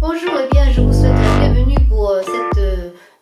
Bonjour et bien je vous souhaite la bienvenue pour cette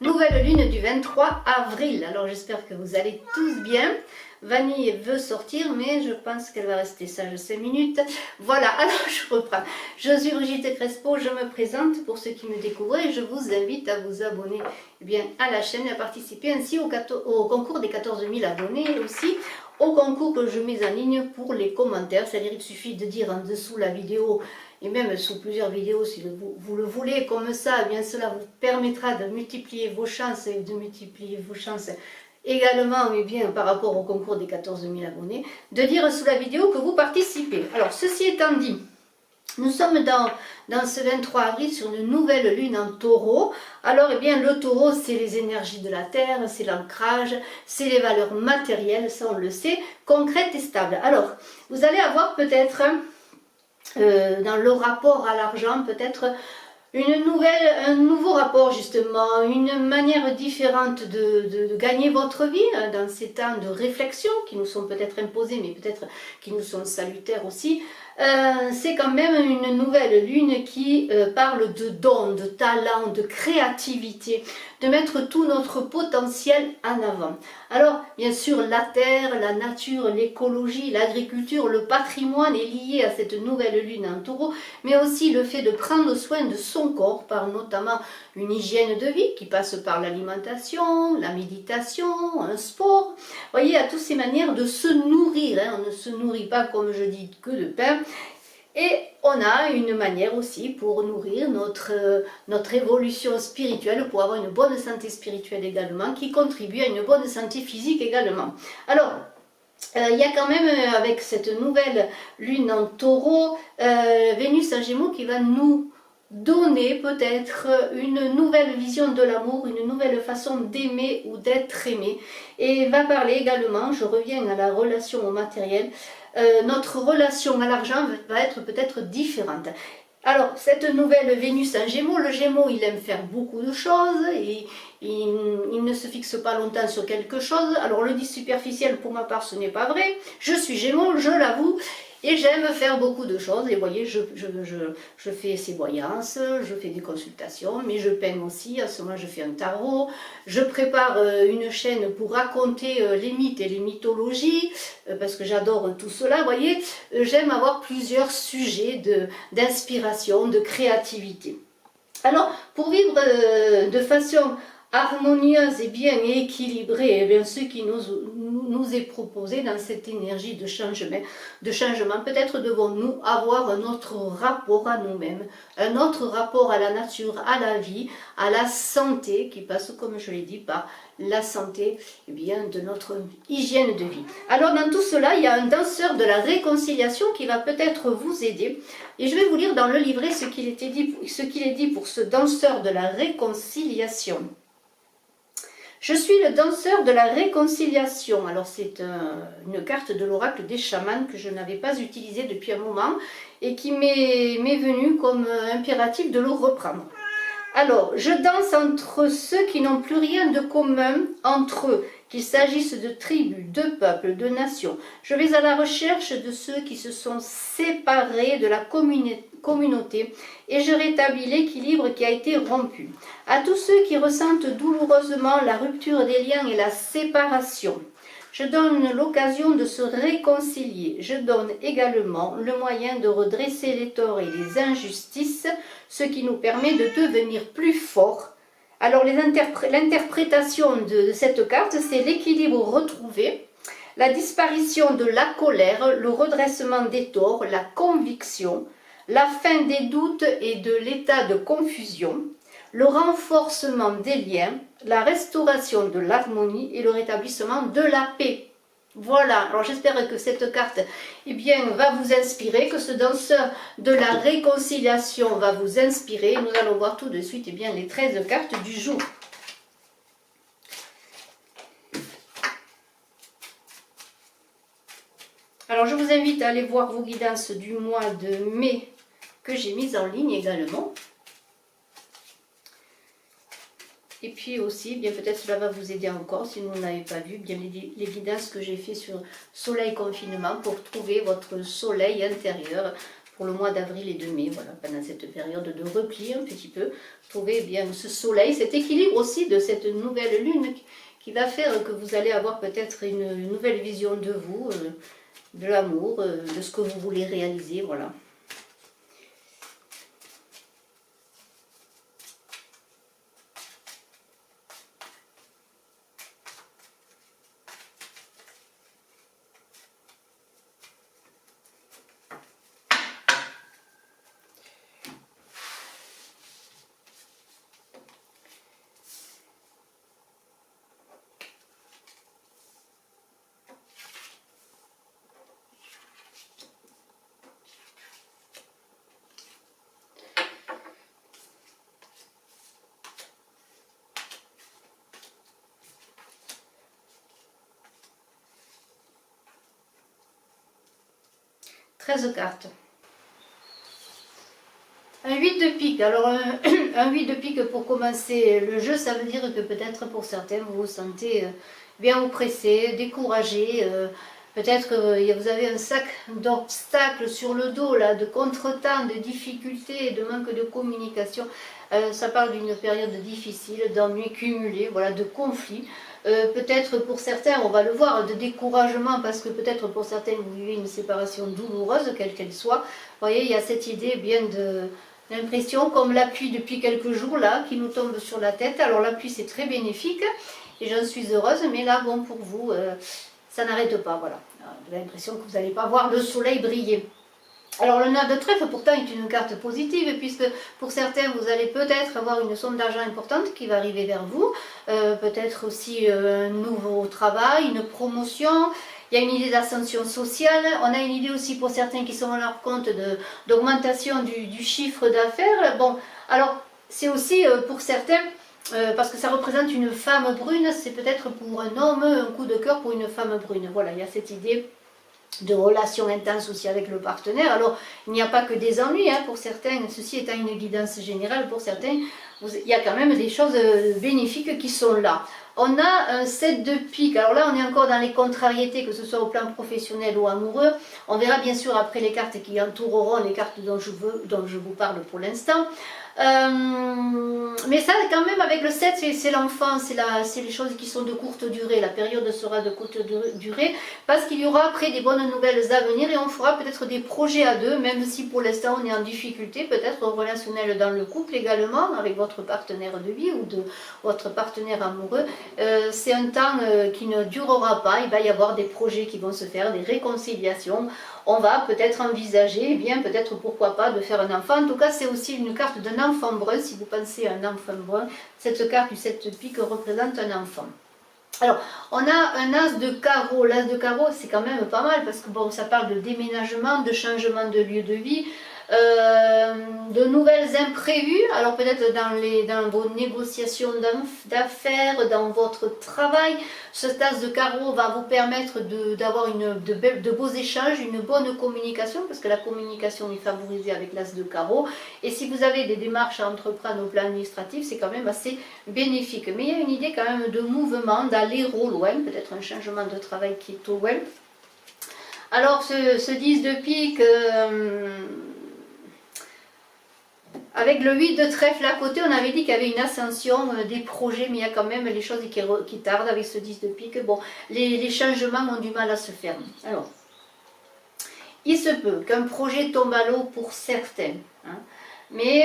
nouvelle lune du 23 avril. Alors j'espère que vous allez tous bien. Vanille veut sortir mais je pense qu'elle va rester sage 5 minutes. Voilà, alors je reprends. Je suis Brigitte Crespo, je me présente pour ceux qui me découvrent et je vous invite à vous abonner à la chaîne et à participer ainsi au concours des 14 000 abonnés et aussi au concours que je mets en ligne pour les commentaires. C'est-à-dire il suffit de dire en dessous la vidéo et même sous plusieurs vidéos si vous le voulez, comme ça, eh bien cela vous permettra de multiplier vos chances et de multiplier vos chances également par rapport au concours des 14 000 abonnés, de dire sous la vidéo que vous participez. Alors ceci étant dit, nous sommes dans ce 23 avril sur une nouvelle lune en taureau. Alors le taureau c'est les énergies de la terre, c'est l'ancrage, c'est les valeurs matérielles, ça on le sait, concrètes et stables. Alors vous allez avoir peut-être dans le rapport à l'argent, peut-être un nouveau rapport justement, une manière différente de gagner votre vie dans ces temps de réflexion qui nous sont peut-être imposés, mais peut-être qui nous sont salutaires aussi. C'est quand même une nouvelle lune qui parle de dons, de talent, de créativité, de mettre tout notre potentiel en avant. Alors, bien sûr, la terre, la nature, l'écologie, l'agriculture, le patrimoine est lié à cette nouvelle lune en taureau, mais aussi le fait de prendre soin de son corps par notamment une hygiène de vie qui passe par l'alimentation, la méditation, un sport. Vous voyez, à toutes ces manières de se nourrir. On ne se nourrit pas, comme je dis, que de pain. Et on a une manière aussi pour nourrir notre évolution spirituelle, pour avoir une bonne santé spirituelle également, qui contribue à une bonne santé physique également. Alors, il y a quand même, avec cette nouvelle lune en taureau, Vénus en Gémeaux qui va nous donner peut-être une nouvelle vision de l'amour, une nouvelle façon d'aimer ou d'être aimé. Et va parler également, je reviens à la relation au matériel, notre relation à l'argent va être peut-être différente. Alors, cette nouvelle Vénus en Gémeaux, le Gémeaux, il aime faire beaucoup de choses, et il ne se fixe pas longtemps sur quelque chose. Alors, le dit superficiel, pour ma part, ce n'est pas vrai. Je suis Gémeaux, je l'avoue, et j'aime faire beaucoup de choses. Et vous voyez, je fais ces voyances, je fais des consultations, mais je peins aussi. En ce moment, je fais un tarot. Je prépare une chaîne pour raconter les mythes et les mythologies, parce que j'adore tout cela. Vous voyez, j'aime avoir plusieurs sujets d'inspiration, de créativité. Alors, pour vivre de façon harmonieuse et bien équilibrée, ce qui nous est proposé dans cette énergie de changement, peut-être devons-nous avoir un autre rapport à nous-mêmes, un autre rapport à la nature, à la vie, à la santé, qui passe, comme je l'ai dit, par la santé de notre hygiène de vie. Alors dans tout cela, il y a un danseur de la réconciliation qui va peut-être vous aider. Et je vais vous lire dans le livret ce qu'il est dit pour ce danseur de la réconciliation. Je suis le danseur de la réconciliation. Alors c'est une carte de l'oracle des chamans que je n'avais pas utilisée depuis un moment et qui m'est venue comme impératif de le reprendre. Alors, je danse entre ceux qui n'ont plus rien de commun entre eux, qu'il s'agisse de tribus, de peuples, de nations. Je vais à la recherche de ceux qui se sont séparés de la communauté et je rétablis l'équilibre qui a été rompu. À tous ceux qui ressentent douloureusement la rupture des liens et la séparation, je donne l'occasion de se réconcilier. Je donne également le moyen de redresser les torts et les injustices, ce qui nous permet de devenir plus forts. Alors l'interprétation de cette carte, c'est l'équilibre retrouvé, la disparition de la colère, le redressement des torts, la conviction, la fin des doutes et de l'état de confusion, le renforcement des liens, la restauration de l'harmonie et le rétablissement de la paix. Voilà, alors j'espère que cette carte va vous inspirer, que ce danseur de la réconciliation va vous inspirer. Nous allons voir tout de suite les 13 cartes du jour. Alors je vous invite à aller voir vos guidances du mois de mai que j'ai mises en ligne également. Et puis aussi, peut-être cela va vous aider encore si vous n'avez pas vu les guidances que j'ai fait sur soleil confinement pour trouver votre soleil intérieur, pour le mois d'avril et de mai, voilà, pendant cette période de repli un petit peu. Trouvez bien ce soleil, cet équilibre aussi de cette nouvelle lune qui va faire que vous allez avoir peut-être une nouvelle vision de vous, de l'amour, de ce que vous voulez réaliser, voilà. Treize cartes. Un 8 de pique. Alors un 8 de pique pour commencer le jeu, ça veut dire que peut-être pour certains vous vous sentez bien oppressé, découragé. Peut-être que vous avez un sac d'obstacles sur le dos, là, de contretemps, de difficultés, de manque de communication. Ça parle d'une période difficile, d'ennuis cumulés, voilà, de conflits. Peut-être pour certains, on va le voir, de découragement, parce que peut-être pour certains, vous vivez une séparation douloureuse, quelle qu'elle soit. Vous voyez, il y a cette idée bien de l'impression, comme la pluie depuis quelques jours, là, qui nous tombe sur la tête. Alors la pluie, c'est très bénéfique, et j'en suis heureuse, mais là, bon, pour vous, ça n'arrête pas, voilà. Vous avez l'impression que vous n'allez pas voir le soleil briller. Alors le 9 de trèfle pourtant est une carte positive, puisque pour certains vous allez peut-être avoir une somme d'argent importante qui va arriver vers vous, peut-être aussi un nouveau travail, une promotion. Il y a une idée d'ascension sociale. On a une idée aussi pour certains qui sont à leur compte d'augmentation du chiffre d'affaires. Bon, alors c'est aussi pour certains, parce que ça représente une femme brune, c'est peut-être pour un homme un coup de cœur pour une femme brune. Voilà, il y a cette idée de relations intenses aussi avec le partenaire. Alors, il n'y a pas que des ennuis, hein, pour certains, ceci étant une guidance générale, pour certains, il y a quand même des choses bénéfiques qui sont là. On a un 7 de pique, alors là on est encore dans les contrariétés, que ce soit au plan professionnel ou amoureux. On verra bien sûr après les cartes qui entoureront les cartes dont je vous parle pour l'instant. Mais ça quand même avec le 7 c'est l'enfant, c'est les choses qui sont de courte durée, la période sera de courte durée parce qu'il y aura après des bonnes nouvelles à venir et on fera peut-être des projets à deux, même si pour l'instant on est en difficulté, peut-être relationnel dans le couple également, avec votre partenaire de vie ou de votre partenaire amoureux. C'est un temps qui ne durera pas, il va y avoir des projets qui vont se faire, des réconciliations. On va peut-être envisager, eh bien peut-être pourquoi pas de faire un enfant. En tout cas, c'est aussi une carte d'un enfant brun. Si vous pensez à un enfant brun, cette carte du 7 de pique représente un enfant. Alors, on a un as de carreau. L'as de carreau, c'est quand même pas mal parce que bon, ça parle de déménagement, de changement de lieu de vie, de nouvelles imprévues. Alors peut-être dans vos négociations d'affaires, dans votre travail, ce as de carreau va vous permettre d'avoir de beaux échanges, une bonne communication, parce que la communication est favorisée avec l'as de carreau. Et si vous avez des démarches à entreprendre au plan administratif, c'est quand même assez bénéfique. Mais il y a une idée quand même de mouvement, d'aller au loin, peut-être un changement de travail qui est au loin. Alors ce 10 de pique, avec le 8 de trèfle à côté, on avait dit qu'il y avait une ascension des projets, mais il y a quand même les choses qui tardent avec ce 10 de pique. Bon, les changements ont du mal à se faire. Alors, il se peut qu'un projet tombe à l'eau pour certains. Hein, mais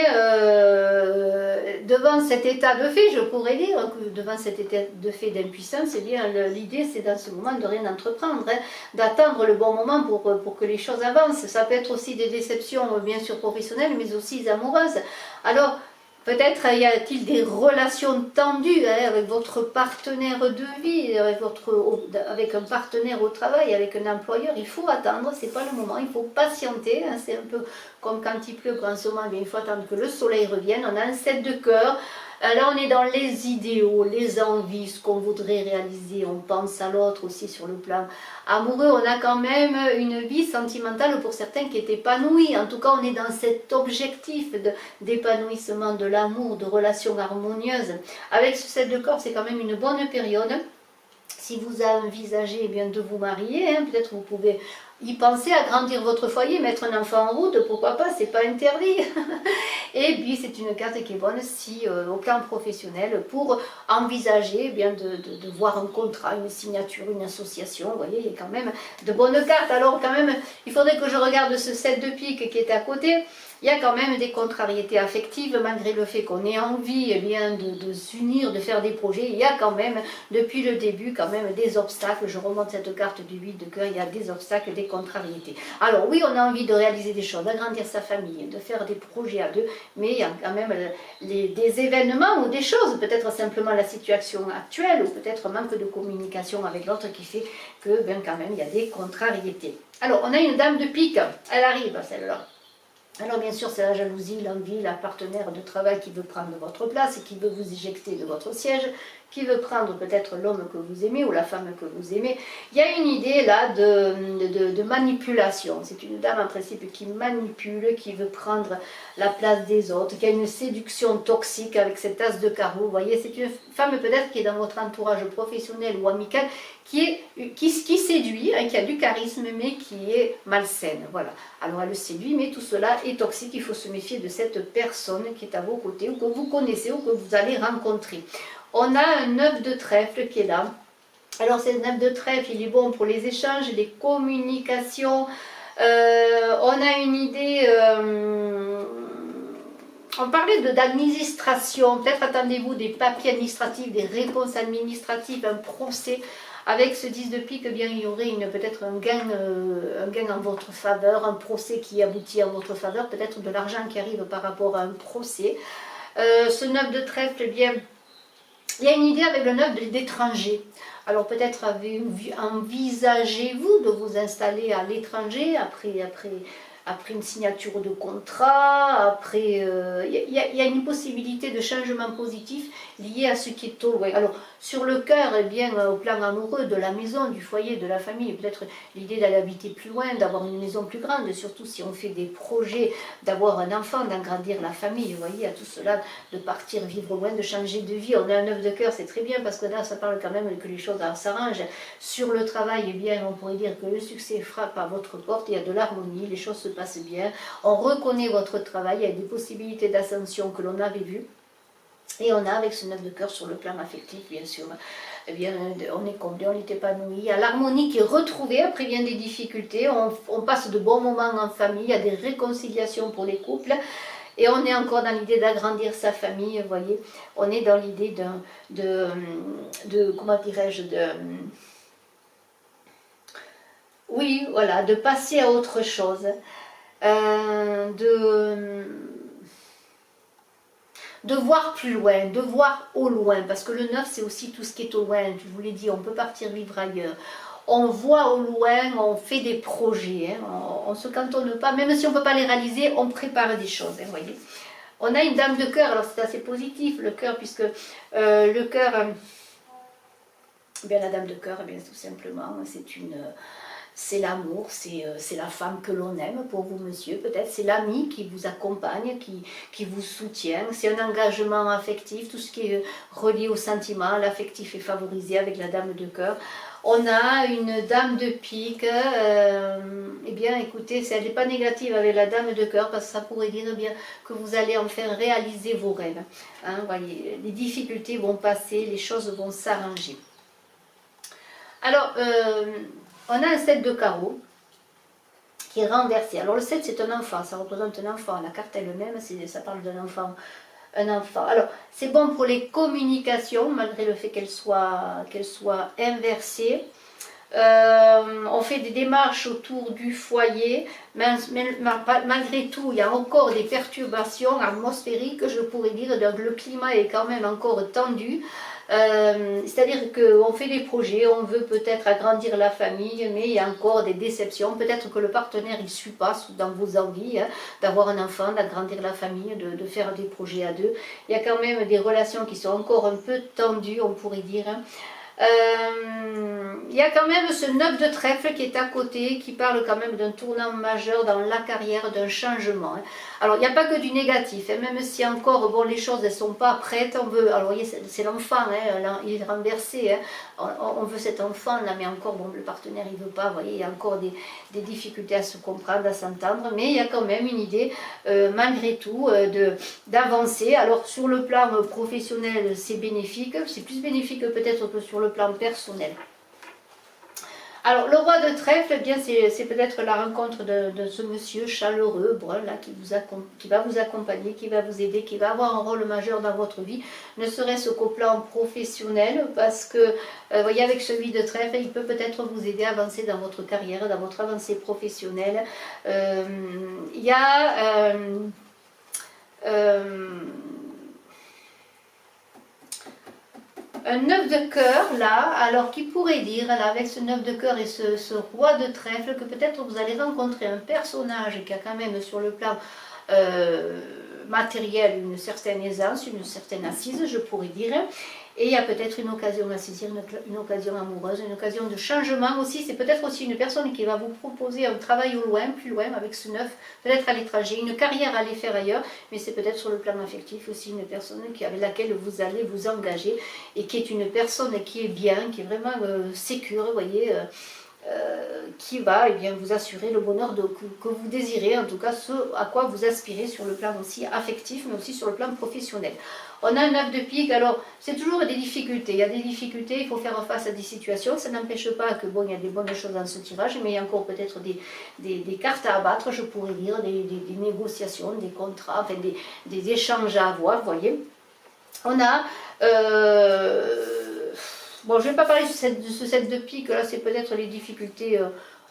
devant cet état de fait, je pourrais dire que devant cet état de fait d'impuissance, eh bien l'idée c'est dans ce moment de rien entreprendre, hein, d'attendre le bon moment pour que les choses avancent. Ça peut être aussi des déceptions bien sûr professionnelles, mais aussi amoureuses. Alors peut-être y a-t-il des relations tendues hein, avec votre partenaire de vie, avec un partenaire au travail, avec un employeur. Il faut attendre, c'est pas le moment, il faut patienter. Hein, c'est un peu comme quand il pleut, en ce moment, il faut attendre que le soleil revienne. On a un 7 de cœur. Là, on est dans les idéaux, les envies, ce qu'on voudrait réaliser. On pense à l'autre aussi sur le plan amoureux. On a quand même une vie sentimentale pour certains qui est épanouie. En tout cas, on est dans cet objectif d'épanouissement de l'amour, de relations harmonieuses. Avec ce 7 de corps, c'est quand même une bonne période. Si vous envisagez eh bien, de vous marier, hein, peut-être vous pouvez y penser à agrandir votre foyer, mettre un enfant en route, pourquoi pas, c'est pas interdit. Et puis c'est une carte qui est bonne si au plan professionnel pour envisager eh bien de voir un contrat, une signature, une association. Vous voyez, il y a quand même de bonnes cartes. Alors quand même, il faudrait que je regarde ce 7 de pique qui est à côté. Il y a quand même des contrariétés affectives, malgré le fait qu'on ait envie eh bien, de s'unir, de faire des projets. Il y a quand même, depuis le début, quand même des obstacles. Je remonte cette carte du 8 de cœur, il y a des obstacles, des contrariétés. Alors oui, on a envie de réaliser des choses, d'agrandir sa famille, de faire des projets à deux, mais il y a quand même des événements ou des choses, peut-être simplement la situation actuelle, ou peut-être un manque de communication avec l'autre qui fait que, ben, quand même, il y a des contrariétés. Alors, on a une dame de pique, elle arrive, celle-là. Alors bien sûr c'est la jalousie, l'envie, la partenaire de travail qui veut prendre votre place et qui veut vous éjecter de votre siège, qui veut prendre peut-être l'homme que vous aimez ou la femme que vous aimez. Il y a une idée là de manipulation. C'est une dame en principe qui manipule, qui veut prendre la place des autres, qui a une séduction toxique avec cette as de carreau. Vous voyez, c'est une femme peut-être qui est dans votre entourage professionnel ou amical, qui séduit, hein, qui a du charisme mais qui est malsaine. Voilà. Alors elle séduit, mais tout cela est toxique. Il faut se méfier de cette personne qui est à vos côtés ou que vous connaissez ou que vous allez rencontrer. On a un 9 de trèfle qui est là. Alors ce 9 de trèfle, il est bon pour les échanges, les communications. On a une idée... on parlait d'administration. Peut-être attendez-vous des papiers administratifs, des réponses administratives, un procès. Avec ce 10 de pique, eh bien, il y aurait peut-être un gain en votre faveur, un procès qui aboutit en votre faveur, peut-être de l'argent qui arrive par rapport à un procès. Ce 9 de trèfle, eh bien, il y a une idée avec le 9 d'étranger. Alors peut-être envisagez-vous de vous installer à l'étranger après une signature de contrat, après... Il y a une possibilité de changement positif lié à ce qui est tôt. Ouais. Alors sur le cœur, eh bien, au plan amoureux, de la maison, du foyer, de la famille, peut-être l'idée d'aller habiter plus loin, d'avoir une maison plus grande, surtout si on fait des projets, d'avoir un enfant, d'agrandir la famille. Vous voyez, à tout cela, de partir vivre loin, de changer de vie. On a un 9 de cœur, c'est très bien, parce que là, ça parle quand même que les choses s'arrangent. Sur le travail, eh bien, on pourrait dire que le succès frappe à votre porte, il y a de l'harmonie, les choses se passent bien. On reconnaît votre travail, il y a des possibilités d'ascension que l'on avait vues. Et on a avec ce 9 de cœur sur le plan affectif, bien sûr, eh bien, on est comblé, on est épanoui. Il y a l'harmonie qui est retrouvée après bien des difficultés. On passe de bons moments en famille, il y a des réconciliations pour les couples. Et on est encore dans l'idée d'agrandir sa famille, vous voyez. On est dans l'idée comment dirais-je, oui, voilà, de passer à autre chose. De voir plus loin, de voir au loin, parce que le 9 c'est aussi tout ce qui est au loin, je vous l'ai dit, on peut partir vivre ailleurs. On voit au loin, on fait des projets, hein, on ne se cantonne pas, même si on ne peut pas les réaliser, on prépare des choses, hein, voyez. On a une dame de cœur, alors c'est assez positif le cœur, puisque le cœur, bien la dame de cœur, bien tout simplement, c'est l'amour, c'est la femme que l'on aime pour vous, monsieur, peut-être c'est l'ami qui vous accompagne, qui vous soutient, c'est un engagement affectif, tout ce qui est relié au sentiment, l'affectif est favorisé avec la dame de cœur. On a une dame de pique, eh bien écoutez, elle n'est pas négative avec la dame de cœur, parce que ça pourrait dire bien que vous allez enfin réaliser vos rêves. Hein, voyez, les difficultés vont passer, les choses vont s'arranger. Alors, on a un 7 de carreau qui est renversé. Alors le 7 c'est un enfant, ça représente un enfant. La carte elle-même, ça parle d'un enfant. Un enfant. Alors c'est bon pour les communications, malgré le fait qu'elle soit inversée. On fait des démarches autour du foyer, mais malgré tout, il y a encore des perturbations atmosphériques, je pourrais dire, donc le climat est quand même encore tendu. C'est-à-dire qu'on fait des projets, on veut peut-être agrandir la famille, mais il y a encore des déceptions. Peut-être que le partenaire il ne suit pas dans vos envies, hein, d'avoir un enfant, d'agrandir la famille, de faire des projets à deux. Il y a quand même des relations qui sont encore un peu tendues, on pourrait dire. Hein. Il y a quand même ce 9 de trèfle qui est à côté, qui parle quand même d'un tournant majeur dans la carrière, d'un changement. Hein. Alors, il n'y a pas que du négatif, hein, même si encore, bon, les choses, elles ne sont pas prêtes, on veut, alors, vous voyez, c'est l'enfant, hein, il est renversé, hein, on veut cet enfant, là, mais encore, bon, le partenaire, il ne veut pas, vous voyez, il y a encore des difficultés à se comprendre, à s'entendre, mais il y a quand même une idée, malgré tout, d'avancer. Alors, sur le plan professionnel, c'est bénéfique, c'est plus bénéfique peut-être que sur le plan personnel. Alors, le roi de trèfle, eh bien, c'est peut-être la rencontre de ce monsieur chaleureux, brun, là, qui va vous accompagner, qui va vous aider, qui va avoir un rôle majeur dans votre vie, ne serait-ce qu'au plan professionnel, parce que, vous voyez, avec celui de trèfle, il peut peut-être vous aider à avancer dans votre carrière, dans votre avancée professionnelle. Il y a... un 9 de cœur là, alors qui pourrait dire là, avec ce 9 de cœur et ce roi de trèfle, que peut-être vous allez rencontrer un personnage qui a quand même sur le plan matériel une certaine aisance, une certaine assise, je pourrais dire. Et il y a peut-être une occasion à saisir, une occasion amoureuse, une occasion de changement aussi. C'est peut-être aussi une personne qui va vous proposer un travail au loin, plus loin, avec ce 9, peut-être à l'étranger, une carrière à aller faire ailleurs, mais c'est peut-être sur le plan affectif aussi une personne avec laquelle vous allez vous engager et qui est une personne qui est bien, qui est vraiment sécure, vous voyez, qui va bien, vous assurer le bonheur que vous désirez, en tout cas ce à quoi vous aspirez sur le plan aussi affectif, mais aussi sur le plan professionnel. On a un 9 de pique, alors c'est toujours des difficultés, il y a des difficultés, il faut faire face à des situations, ça n'empêche pas que bon, il y a des bonnes choses dans ce tirage, mais il y a encore peut-être des cartes à abattre, je pourrais dire, des négociations, des contrats, enfin des échanges à avoir, vous voyez. On a... bon, je ne vais pas parler de ce 7 de pique, là c'est peut-être les difficultés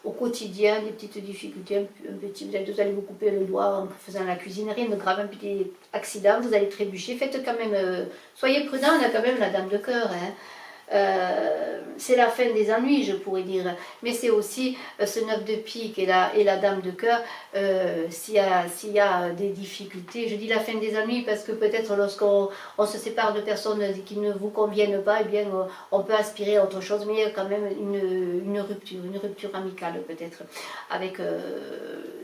au quotidien, des petites difficultés, un petit, vous allez vous couper le doigt en faisant la cuisine, rien de grave, un petit accident, vous allez trébucher, faites quand même, soyez prudents, on a quand même la dame de cœur, hein. C'est la fin des ennuis, je pourrais dire, mais c'est aussi ce 9 de pique et la dame de cœur, s'il y a des difficultés, je dis la fin des ennuis parce que peut-être lorsqu'on se sépare de personnes qui ne vous conviennent pas, eh bien on peut aspirer à autre chose, mais il y a quand même une rupture amicale peut-être avec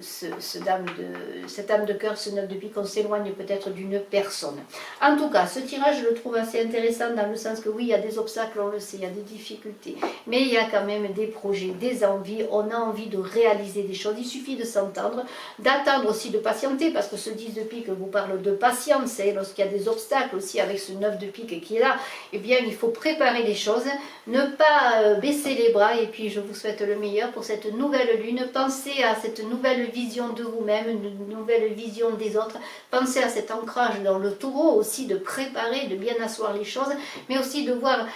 cette âme de cœur, ce 9 de pique, on s'éloigne peut-être d'une personne. En tout cas, ce tirage, je le trouve assez intéressant dans le sens que oui, il y a des obstacles, on le sait, il y a des difficultés, mais il y a quand même des projets, des envies, on a envie de réaliser des choses, il suffit de s'entendre, d'attendre aussi, de patienter, parce que ce 10 de pique vous parle de patience, et lorsqu'il y a des obstacles aussi avec ce 9 de pique qui est là, eh bien il faut préparer les choses, ne pas baisser les bras, et puis je vous souhaite le meilleur pour cette nouvelle lune, pensez à cette nouvelle vision de vous-même, une nouvelle vision des autres, pensez à cet ancrage dans le taureau aussi, de préparer, de bien asseoir les choses, mais aussi de voir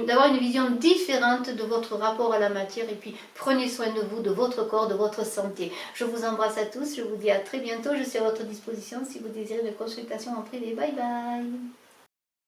d'avoir une vision différente de votre rapport à la matière, et puis prenez soin de vous, de votre corps, de votre santé. Je vous embrasse à tous, je vous dis à très bientôt, je suis à votre disposition si vous désirez une consultation en privé. Bye bye.